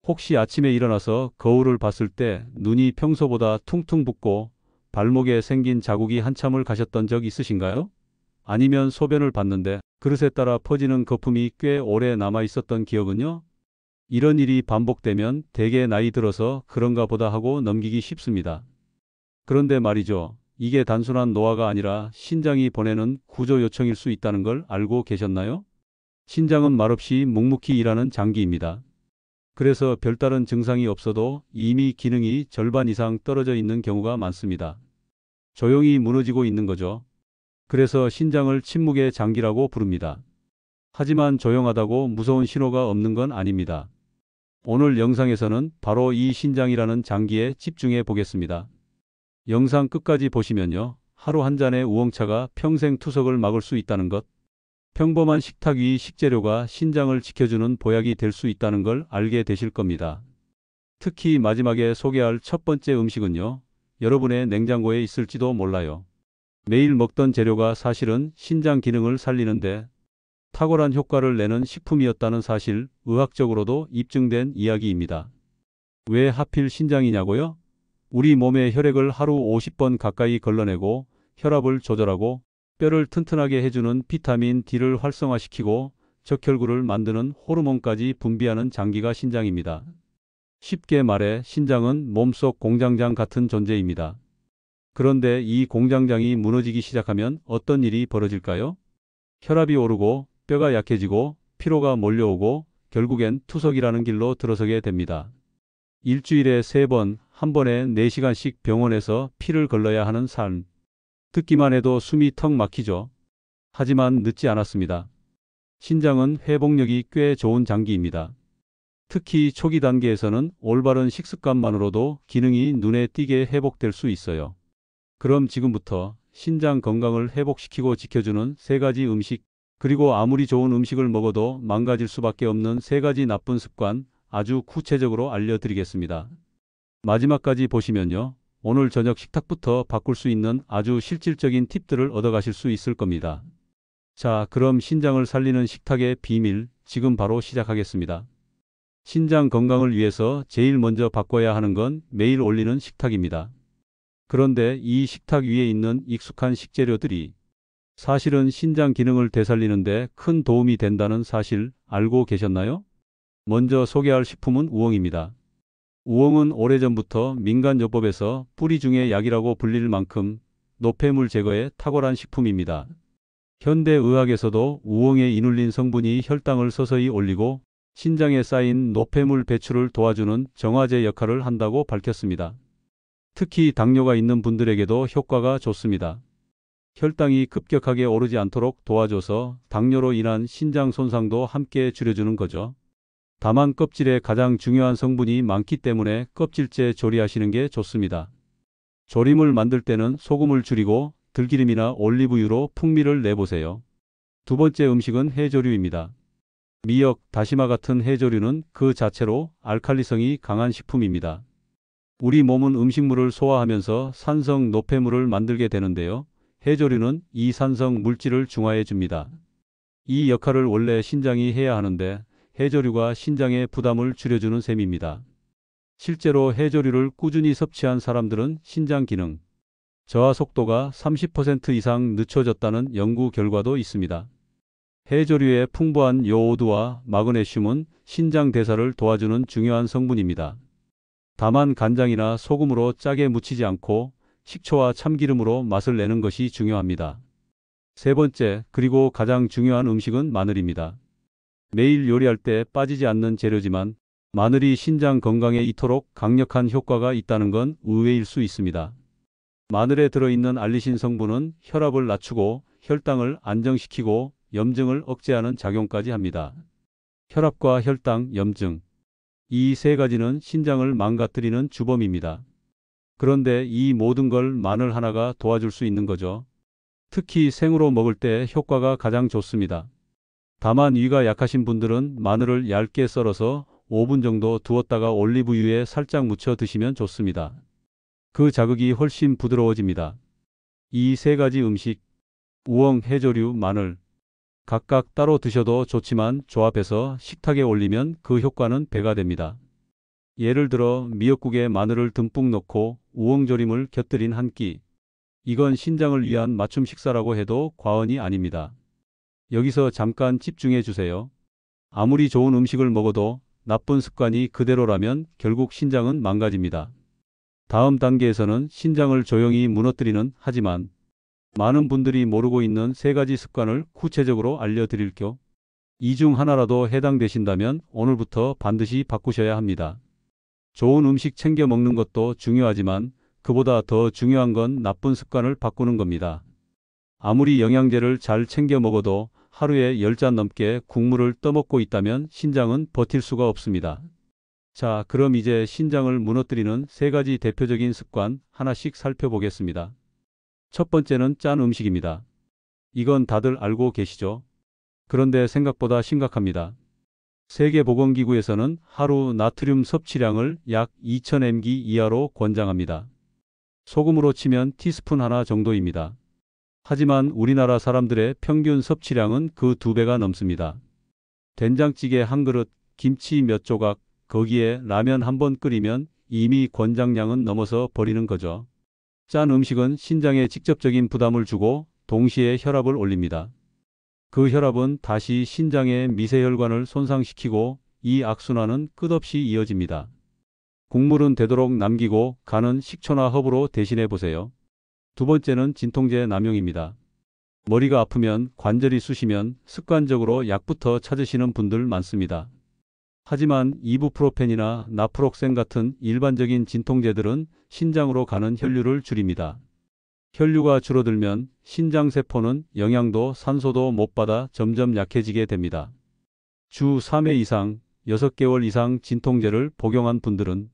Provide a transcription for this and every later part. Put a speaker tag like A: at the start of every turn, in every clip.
A: 혹시 아침에 일어나서 거울을 봤을 때 눈이 평소보다 퉁퉁 붓고 발목에 생긴 자국이 한참을 가셨던 적 있으신가요? 아니면 소변을 봤는데 그릇에 따라 퍼지는 거품이 꽤 오래 남아 있었던 기억은요? 이런 일이 반복되면 대개 나이 들어서 그런가 보다 하고 넘기기 쉽습니다. 그런데 말이죠. 이게 단순한 노화가 아니라 신장이 보내는 구조 요청일 수 있다는 걸 알고 계셨나요? 신장은 말없이 묵묵히 일하는 장기입니다. 그래서 별다른 증상이 없어도 이미 기능이 절반 이상 떨어져 있는 경우가 많습니다. 조용히 무너지고 있는 거죠. 그래서 신장을 침묵의 장기라고 부릅니다. 하지만 조용하다고 무서운 신호가 없는 건 아닙니다. 오늘 영상에서는 바로 이 신장이라는 장기에 집중해 보겠습니다. 영상 끝까지 보시면요. 하루 한 잔의 우엉차가 평생 투석을 막을 수 있다는 것, 평범한 식탁 위 식재료가 신장을 지켜주는 보약이 될 수 있다는 걸 알게 되실 겁니다. 특히 마지막에 소개할 첫 번째 음식은요. 여러분의 냉장고에 있을지도 몰라요. 매일 먹던 재료가 사실은 신장 기능을 살리는데 탁월한 효과를 내는 식품이었다는 사실, 의학적으로도 입증된 이야기입니다. 왜 하필 신장이냐고요? 우리 몸의 혈액을 하루 50번 가까이 걸러내고 혈압을 조절하고 뼈를 튼튼하게 해주는 비타민 D를 활성화시키고 적혈구를 만드는 호르몬까지 분비하는 장기가 신장입니다. 쉽게 말해 신장은 몸속 공장장 같은 존재입니다. 그런데 이 공장장이 무너지기 시작하면 어떤 일이 벌어질까요? 혈압이 오르고 뼈가 약해지고 피로가 몰려오고 결국엔 투석이라는 길로 들어서게 됩니다. 일주일에 3번, 한 번에 4시간씩 병원에서 피를 걸러야 하는 삶. 듣기만 해도 숨이 턱 막히죠. 하지만 늦지 않았습니다. 신장은 회복력이 꽤 좋은 장기입니다. 특히 초기 단계에서는 올바른 식습관만으로도 기능이 눈에 띄게 회복될 수 있어요. 그럼 지금부터 신장 건강을 회복시키고 지켜주는 3가지 음식, 그리고 아무리 좋은 음식을 먹어도 망가질 수밖에 없는 3가지 나쁜 습관 아주 구체적으로 알려드리겠습니다. 마지막까지 보시면요. 오늘 저녁 식탁부터 바꿀 수 있는 아주 실질적인 팁들을 얻어가실 수 있을 겁니다. 자, 그럼 신장을 살리는 식탁의 비밀 지금 바로 시작하겠습니다. 신장 건강을 위해서 제일 먼저 바꿔야 하는 건 매일 올리는 식탁입니다. 그런데 이 식탁 위에 있는 익숙한 식재료들이 사실은 신장 기능을 되살리는데 큰 도움이 된다는 사실 알고 계셨나요? 먼저 소개할 식품은 우엉입니다. 우엉은 오래전부터 민간요법에서 뿌리 중의 약이라고 불릴 만큼 노폐물 제거에 탁월한 식품입니다. 현대의학에서도 우엉에 이눌린 성분이 혈당을 서서히 올리고 신장에 쌓인 노폐물 배출을 도와주는 정화제 역할을 한다고 밝혔습니다. 특히 당뇨가 있는 분들에게도 효과가 좋습니다. 혈당이 급격하게 오르지 않도록 도와줘서 당뇨로 인한 신장 손상도 함께 줄여주는 거죠. 다만 껍질에 가장 중요한 성분이 많기 때문에 껍질째 조리하시는 게 좋습니다. 조림을 만들 때는 소금을 줄이고 들기름이나 올리브유로 풍미를 내보세요. 두 번째 음식은 해조류입니다. 미역, 다시마 같은 해조류는 그 자체로 알칼리성이 강한 식품입니다. 우리 몸은 음식물을 소화하면서 산성 노폐물을 만들게 되는데요. 해조류는 이 산성 물질을 중화해 줍니다. 이 역할을 원래 신장이 해야 하는데 해조류가 신장의 부담을 줄여주는 셈입니다. 실제로 해조류를 꾸준히 섭취한 사람들은 신장 기능, 저하 속도가 30% 이상 늦춰졌다는 연구 결과도 있습니다. 해조류의 풍부한 요오드와 마그네슘은 신장 대사를 도와주는 중요한 성분입니다. 다만 간장이나 소금으로 짜게 무치지 않고 식초와 참기름으로 맛을 내는 것이 중요합니다. 세 번째, 그리고 가장 중요한 음식은 마늘입니다. 매일 요리할 때 빠지지 않는 재료지만 마늘이 신장 건강에 이토록 강력한 효과가 있다는 건 의외일 수 있습니다. 마늘에 들어있는 알리신 성분은 혈압을 낮추고 혈당을 안정시키고 염증을 억제하는 작용까지 합니다. 혈압과 혈당, 염증, 이 3가지는 신장을 망가뜨리는 주범입니다. 그런데 이 모든 걸 마늘 하나가 도와줄 수 있는 거죠. 특히 생으로 먹을 때 효과가 가장 좋습니다. 다만 위가 약하신 분들은 마늘을 얇게 썰어서 5분 정도 두었다가 올리브유에 살짝 묻혀 드시면 좋습니다. 그 자극이 훨씬 부드러워집니다. 이 3가지 음식, 우엉, 해조류, 마늘, 각각 따로 드셔도 좋지만 조합해서 식탁에 올리면 그 효과는 배가 됩니다. 예를 들어 미역국에 마늘을 듬뿍 넣고 우엉조림을 곁들인 한 끼. 이건 신장을 위한 맞춤 식사라고 해도 과언이 아닙니다. 여기서 잠깐 집중해 주세요. 아무리 좋은 음식을 먹어도 나쁜 습관이 그대로라면 결국 신장은 망가집니다. 다음 단계에서는 신장을 조용히 무너뜨리는 하지만 많은 분들이 모르고 있는 세 가지 습관을 구체적으로 알려드릴게요. 이 중 하나라도 해당되신다면 오늘부터 반드시 바꾸셔야 합니다. 좋은 음식 챙겨 먹는 것도 중요하지만 그보다 더 중요한 건 나쁜 습관을 바꾸는 겁니다. 아무리 영양제를 잘 챙겨 먹어도 하루에 10잔 넘게 국물을 떠먹고 있다면 신장은 버틸 수가 없습니다. 자, 그럼 이제 신장을 무너뜨리는 세 가지 대표적인 습관 하나씩 살펴보겠습니다. 첫 번째는 짠 음식입니다. 이건 다들 알고 계시죠? 그런데 생각보다 심각합니다. 세계보건기구에서는 하루 나트륨 섭취량을 약 2000mg 이하로 권장합니다. 소금으로 치면 티스푼 하나 정도입니다. 하지만 우리나라 사람들의 평균 섭취량은 그 2배가 넘습니다. 된장찌개 한 그릇, 김치 몇 조각, 거기에 라면 한 번 끓이면 이미 권장량은 넘어서 버리는 거죠. 짠 음식은 신장에 직접적인 부담을 주고 동시에 혈압을 올립니다. 그 혈압은 다시 신장의 미세혈관을 손상시키고 이 악순환은 끝없이 이어집니다. 국물은 되도록 남기고 간은 식초나 허브로 대신해 보세요. 두 번째는 진통제 남용입니다. 머리가 아프면 관절이 쑤시면 습관적으로 약부터 찾으시는 분들 많습니다. 하지만 이부프로펜이나 나프록센 같은 일반적인 진통제들은 신장으로 가는 혈류를 줄입니다. 혈류가 줄어들면 신장세포는 영양도 산소도 못 받아 점점 약해지게 됩니다. 주 3회 이상 6개월 이상 진통제를 복용한 분들은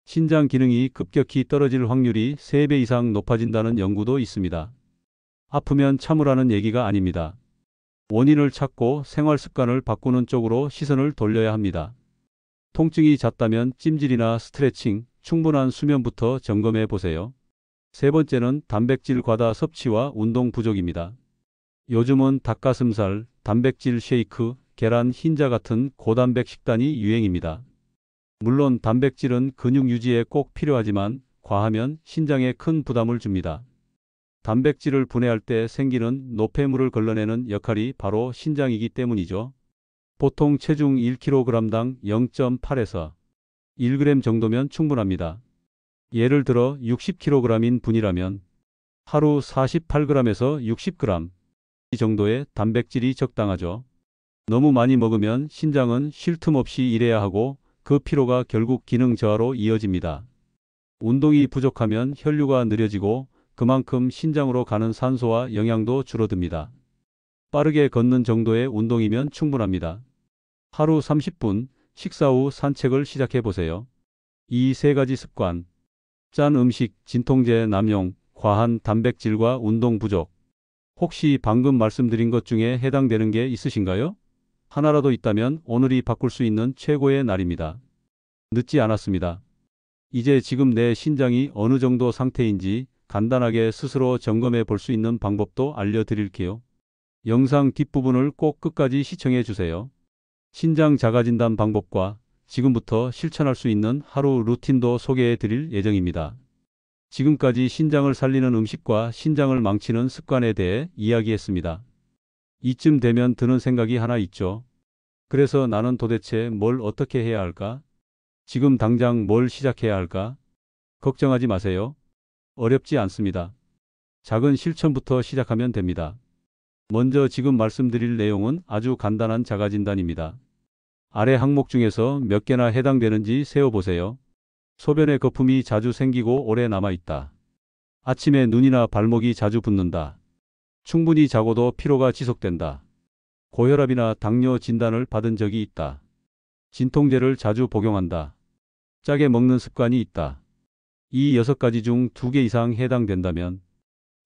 A: 신장 기능이 급격히 떨어질 확률이 3배 이상 높아진다는 연구도 있습니다. 아프면 참으라는 얘기가 아닙니다. 원인을 찾고 생활 습관을 바꾸는 쪽으로 시선을 돌려야 합니다. 통증이 잦다면 찜질이나 스트레칭, 충분한 수면부터 점검해 보세요. 세 번째는 단백질 과다 섭취와 운동 부족입니다. 요즘은 닭가슴살, 단백질 쉐이크, 계란, 흰자 같은 고단백 식단이 유행입니다. 물론 단백질은 근육 유지에 꼭 필요하지만 과하면 신장에 큰 부담을 줍니다. 단백질을 분해할 때 생기는 노폐물을 걸러내는 역할이 바로 신장이기 때문이죠. 보통 체중 1kg당 0.8에서 1g 정도면 충분합니다. 예를 들어 60kg인 분이라면 하루 48g에서 60g 정도의 단백질이 적당하죠. 너무 많이 먹으면 신장은 쉴 틈 없이 일해야 하고 그 피로가 결국 기능 저하로 이어집니다. 운동이 부족하면 혈류가 느려지고 그만큼 신장으로 가는 산소와 영양도 줄어듭니다. 빠르게 걷는 정도의 운동이면 충분합니다. 하루 30분, 식사 후 산책을 시작해 보세요. 이 세 가지 습관, 짠 음식, 진통제 남용, 과한 단백질과 운동 부족. 혹시 방금 말씀드린 것 중에 해당되는 게 있으신가요? 하나라도 있다면 오늘이 바꿀 수 있는 최고의 날입니다. 늦지 않았습니다. 이제 지금 내 신장이 어느 정도 상태인지 간단하게 스스로 점검해 볼 수 있는 방법도 알려드릴게요. 영상 뒷부분을 꼭 끝까지 시청해 주세요. 신장 자가진단 방법과 지금부터 실천할 수 있는 하루 루틴도 소개해 드릴 예정입니다. 지금까지 신장을 살리는 음식과 신장을 망치는 습관에 대해 이야기했습니다. 이쯤 되면 드는 생각이 하나 있죠. 그래서 나는 도대체 뭘 어떻게 해야 할까? 지금 당장 뭘 시작해야 할까? 걱정하지 마세요. 어렵지 않습니다. 작은 실천부터 시작하면 됩니다. 먼저 지금 말씀드릴 내용은 아주 간단한 자가진단입니다. 아래 항목 중에서 몇 개나 해당되는지 세어보세요. 소변에 거품이 자주 생기고 오래 남아있다. 아침에 눈이나 발목이 자주 붓는다. 충분히 자고도 피로가 지속된다. 고혈압이나 당뇨 진단을 받은 적이 있다. 진통제를 자주 복용한다. 짜게 먹는 습관이 있다. 이 6가지 중 2개 이상 해당된다면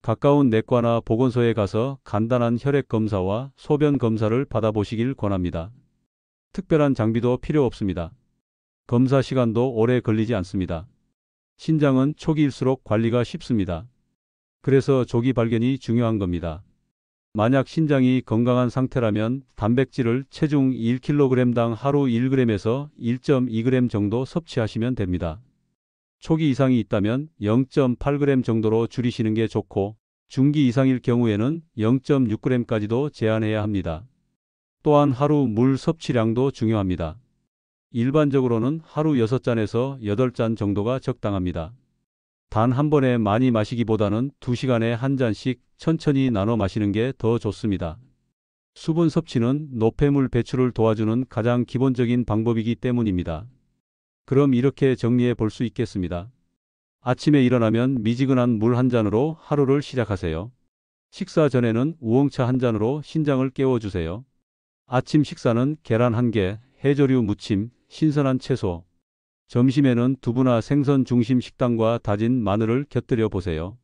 A: 가까운 내과나 보건소에 가서 간단한 혈액 검사와 소변 검사를 받아보시길 권합니다. 특별한 장비도 필요 없습니다. 검사 시간도 오래 걸리지 않습니다. 신장은 초기일수록 관리가 쉽습니다. 그래서 조기 발견이 중요한 겁니다. 만약 신장이 건강한 상태라면 단백질을 체중 1kg당 하루 1g에서 1.2g 정도 섭취하시면 됩니다. 초기 이상이 있다면 0.8g 정도로 줄이시는 게 좋고 중기 이상일 경우에는 0.6g까지도 제한해야 합니다. 또한 하루 물 섭취량도 중요합니다. 일반적으로는 하루 6잔에서 8잔 정도가 적당합니다. 단 한 번에 많이 마시기보다는 2시간에 한 잔씩 천천히 나눠 마시는 게 더 좋습니다. 수분 섭취는 노폐물 배출을 도와주는 가장 기본적인 방법이기 때문입니다. 그럼 이렇게 정리해 볼 수 있겠습니다. 아침에 일어나면 미지근한 물 한 잔으로 하루를 시작하세요. 식사 전에는 우엉차 한 잔으로 신장을 깨워주세요. 아침 식사는 계란 1개, 해조류 무침, 신선한 채소. 점심에는 두부나 생선 중심 식단과 다진 마늘을 곁들여 보세요.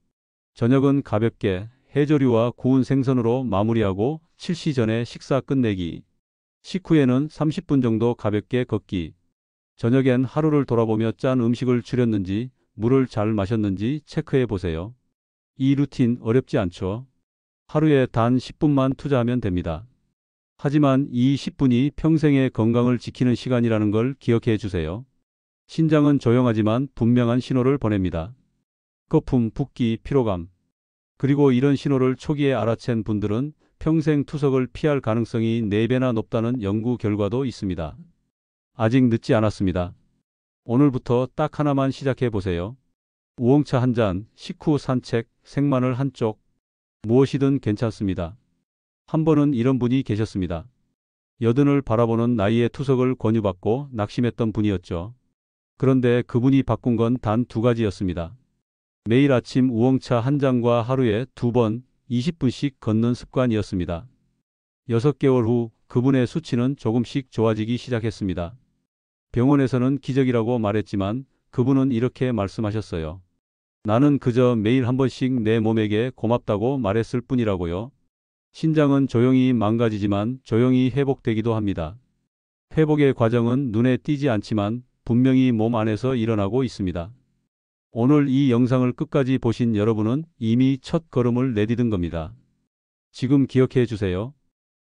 A: 저녁은 가볍게 해조류와 구운 생선으로 마무리하고 7시 전에 식사 끝내기. 식후에는 30분 정도 가볍게 걷기. 저녁엔 하루를 돌아보며 짠 음식을 줄였는지 물을 잘 마셨는지 체크해 보세요. 이 루틴 어렵지 않죠? 하루에 단 10분만 투자하면 됩니다. 하지만 이 10분이 평생의 건강을 지키는 시간이라는 걸 기억해 주세요. 신장은 조용하지만 분명한 신호를 보냅니다. 거품, 붓기, 피로감. 그리고 이런 신호를 초기에 알아챈 분들은 평생 투석을 피할 가능성이 4배나 높다는 연구 결과도 있습니다. 아직 늦지 않았습니다. 오늘부터 딱 하나만 시작해 보세요. 우엉차 한 잔, 식후 산책, 생마늘 한 쪽. 무엇이든 괜찮습니다. 한 번은 이런 분이 계셨습니다. 여든을 바라보는 나이에 투석을 권유받고 낙심했던 분이었죠. 그런데 그분이 바꾼 건 단 2가지였습니다. 매일 아침 우엉차 한 잔과 하루에 2번 20분씩 걷는 습관이었습니다. 6개월 후 그분의 수치는 조금씩 좋아지기 시작했습니다. 병원에서는 기적이라고 말했지만 그분은 이렇게 말씀하셨어요. 나는 그저 매일 한 번씩 내 몸에게 고맙다고 말했을 뿐이라고요. 신장은 조용히 망가지지만 조용히 회복되기도 합니다. 회복의 과정은 눈에 띄지 않지만 분명히 몸 안에서 일어나고 있습니다. 오늘 이 영상을 끝까지 보신 여러분은 이미 첫 걸음을 내디딘 겁니다. 지금 기억해 주세요.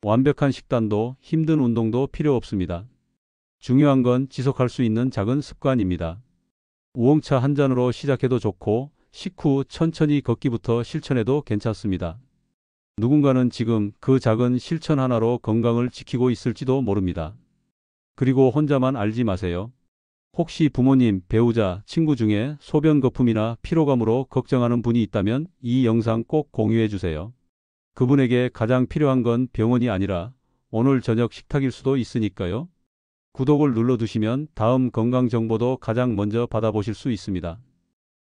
A: 완벽한 식단도 힘든 운동도 필요 없습니다. 중요한 건 지속할 수 있는 작은 습관입니다. 우엉차 한 잔으로 시작해도 좋고 식후 천천히 걷기부터 실천해도 괜찮습니다. 누군가는 지금 그 작은 실천 하나로 건강을 지키고 있을지도 모릅니다. 그리고 혼자만 알지 마세요. 혹시 부모님, 배우자, 친구 중에 소변 거품이나 피로감으로 걱정하는 분이 있다면 이 영상 꼭 공유해 주세요. 그분에게 가장 필요한 건 병원이 아니라 오늘 저녁 식탁일 수도 있으니까요. 구독을 눌러두시면 다음 건강 정보도 가장 먼저 받아보실 수 있습니다.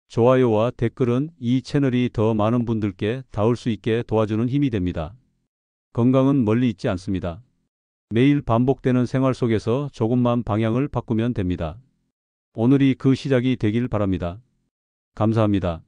A: 좋아요와 댓글은 이 채널이 더 많은 분들께 닿을 수 있게 도와주는 힘이 됩니다. 건강은 멀리 있지 않습니다. 매일 반복되는 생활 속에서 조금만 방향을 바꾸면 됩니다. 오늘이 그 시작이 되길 바랍니다. 감사합니다.